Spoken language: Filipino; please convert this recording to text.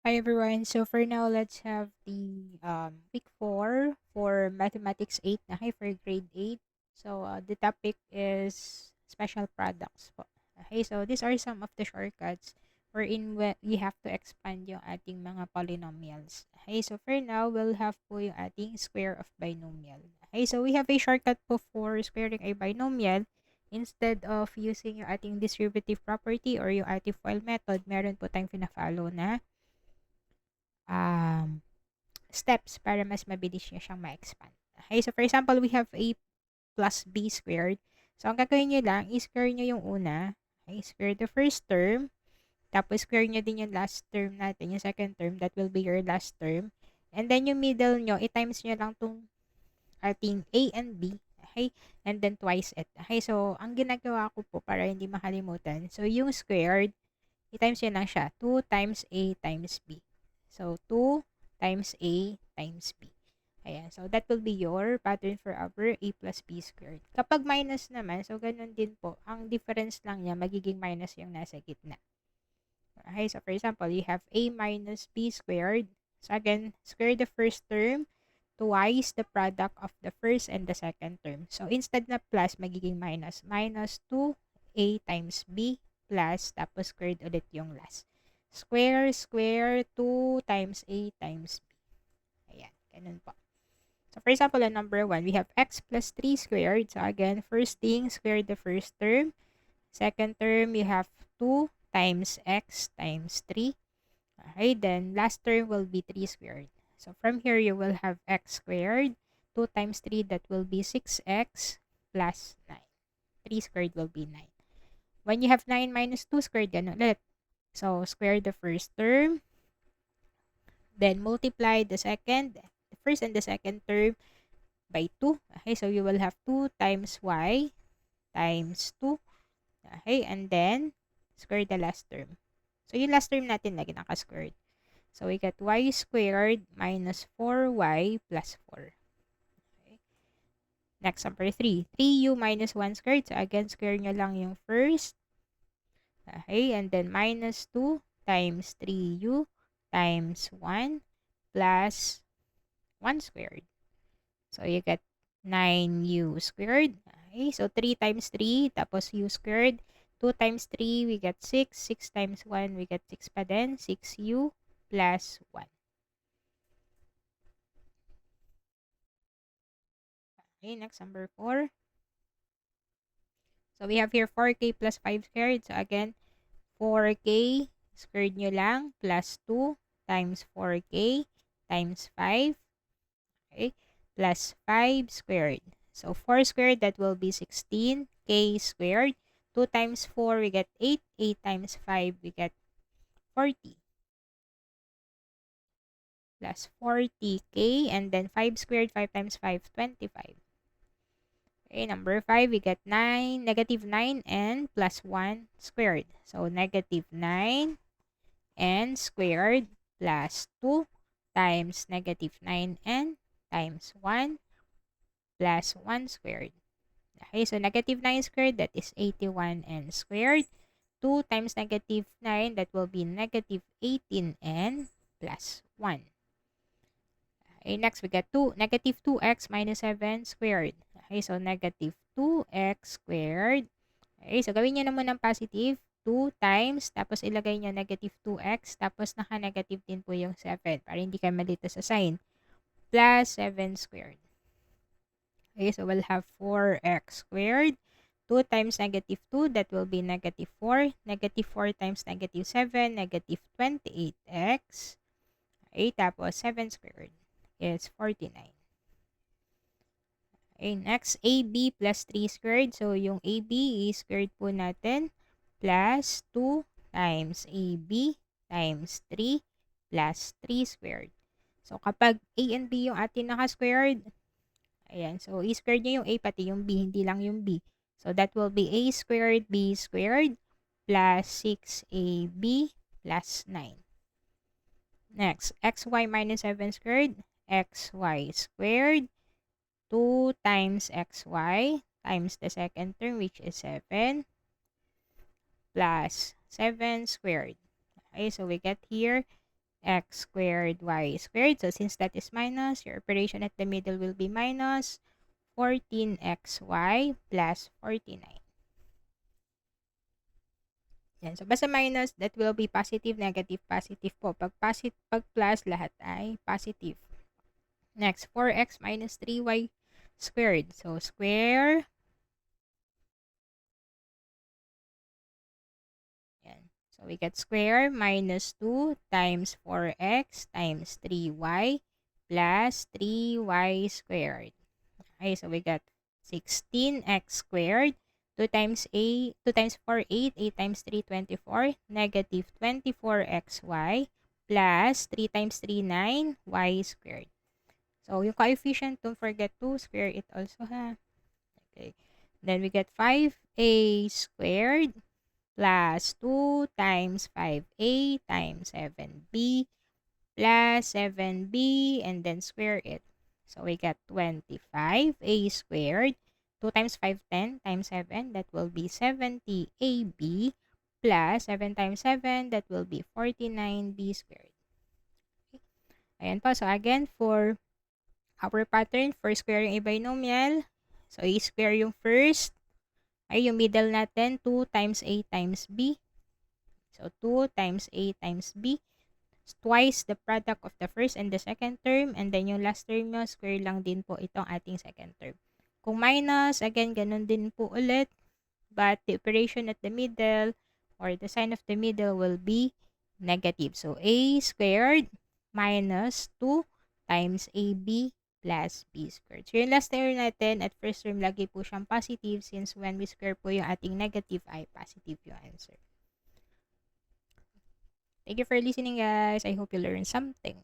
Hi everyone. So for now, let's have the week 4 for Mathematics 8 na for grade 8. So the topic is special products po. Okay, so these are some of the shortcuts wherein we have to expand yung ating mga polynomials. Okay, so for now, we'll have po yung ating square of binomial. Okay, so we have a shortcut po for squaring a binomial. Instead of using yung ating distributive property or yung ating FOIL method, meron po tayong pina-follow na um, steps para mas mabilis niya siyang ma-expand. Okay, so for example, we have a plus b squared. So, ang gagawin nyo lang, i-square nyo yung una. Okay, square the first term. Tapos, square nyo din yung last term natin, yung second term. That will be your last term. And then, yung middle nyo, i-times nyo lang itong ating a and b. Okay, and then twice it. Okay, so, ang ginagawa ko po para hindi makalimutan. So, yung squared, i-times nyo lang siya. 2 times a times b. So, 2 times a times b. Ayan. So, that will be your pattern for our a plus b squared. Kapag minus naman, so ganun din po. Ang difference lang niya, magiging minus yung nasa gitna. Okay. So, for example, you have a minus b squared. So, again, square the first term twice the product of the first and the second term. So, instead na plus, magiging minus. Minus 2a times b plus, tapos squared ulit yung last. Square, square, 2 times a times b. Ayan, ganun po. So, for example, on number 1, we have x plus 3 squared. So, again, first thing, square the first term. Second term, you have 2 times x times 3. Okay, then last term will be 3 squared. So, from here, you will have x squared. 2 times 3, that will be 6x plus 9. 3 squared will be 9. When you have 9 minus 2 squared, ganun ulit. So, square the first term. Then, multiply the first and the second term by 2. Okay, so you will have 2 times y times 2. Okay, and then, square the last term. So, yung last term natin lagi naka-squared. So, we get y squared minus 4y plus 4. Okay. Next, number 3. 3u minus 1 squared. So, again, square nyo lang yung first. Okay, and then minus 2 times 3u times 1 plus 1 squared. So, you get 9u squared. Okay, so 3 times 3, tapos u squared. 2 times 3, we get 6. 6 times 1, we get 6 pa din. 6u plus 1. Okay, next, number 4. So, we have here 4k plus 5 squared. So, again, 4k squared nyo lang plus 2 times 4k times 5. Okay, plus 5 squared. So, 4 squared, that will be 16k squared. 2 times 4, we get 8. 8 times 5, we get 40. Plus 40k, and then 5 squared, 5 times 5, 25. Okay, number 5, we get 9, negative 9, and plus 1 squared. So, negative 9 and squared plus 2 times negative 9n times 1 plus 1 squared. Okay, so negative 9 squared, that is 81n squared. 2 times negative 9, that will be negative 18n plus 1. Okay, next we get negative 2x minus 7 squared. Okay, so negative 2x squared. Okay, so gawin nyo naman ng positive. 2 times, tapos ilagay nyo negative 2x, tapos naka-negative din po yung 7 para hindi kayo malito sa sign. Plus 7 squared. Okay, so we'll have 4x squared. 2 times negative 2, that will be negative 4. Negative 4 times negative 7, negative 28x. Okay, tapos 7 squared is 49. Okay, next, AB plus 3 squared. So, yung AB is squared po natin plus 2 times AB times 3 plus 3 squared. So, kapag A and B yung atin naka-squared, ayan, so i-squared nyo yung A pati yung B, hindi lang yung B. So, that will be A squared, B squared plus 6AB plus 9. Next, XY minus 7 squared, XY squared 2 times xy times the second term, which is 7, plus 7 squared. Okay, so we get here x squared y squared. So since that is minus, your operation at the middle will be minus 14xy plus 49. Yan. So, basta minus, that will be positive, negative, positive po. Pag plus, lahat ay positive. Next, 4x minus 3y squared. So, square. Yan. So, we get square minus 2 times 4x times 3y plus 3y squared. Okay, so we got 16x squared. 2 times 4, 8. 8 times 3, 24. Negative 24xy plus 3 times 3, 9. Y squared. So, yung coefficient, don't forget to square it also, ha? Okay. Then, we get 5a squared plus 2 times 5a times 7b plus 7b and then square it. So, we get 25a squared. 2 times 5, 10 times 7, that will be 70ab plus 7 times 7, that will be 49b squared. Okay. Ayan po. So, again, for our pattern for squaring a binomial, so i-square yung first, ay yung middle natin, 2 times a times b. So, 2 times a times b. Twice the product of the first and the second term. And then yung last term nyo, square lang din po itong ating second term. Kung minus, again, ganun din po ulit. But the operation at the middle or the sign of the middle will be negative. So, a squared minus 2 times ab plus b squared. So, yung last term natin at first term, lagi po siyang positive since when we square po yung ating negative ay positive yung answer. Thank you for listening, guys. I hope you learned something.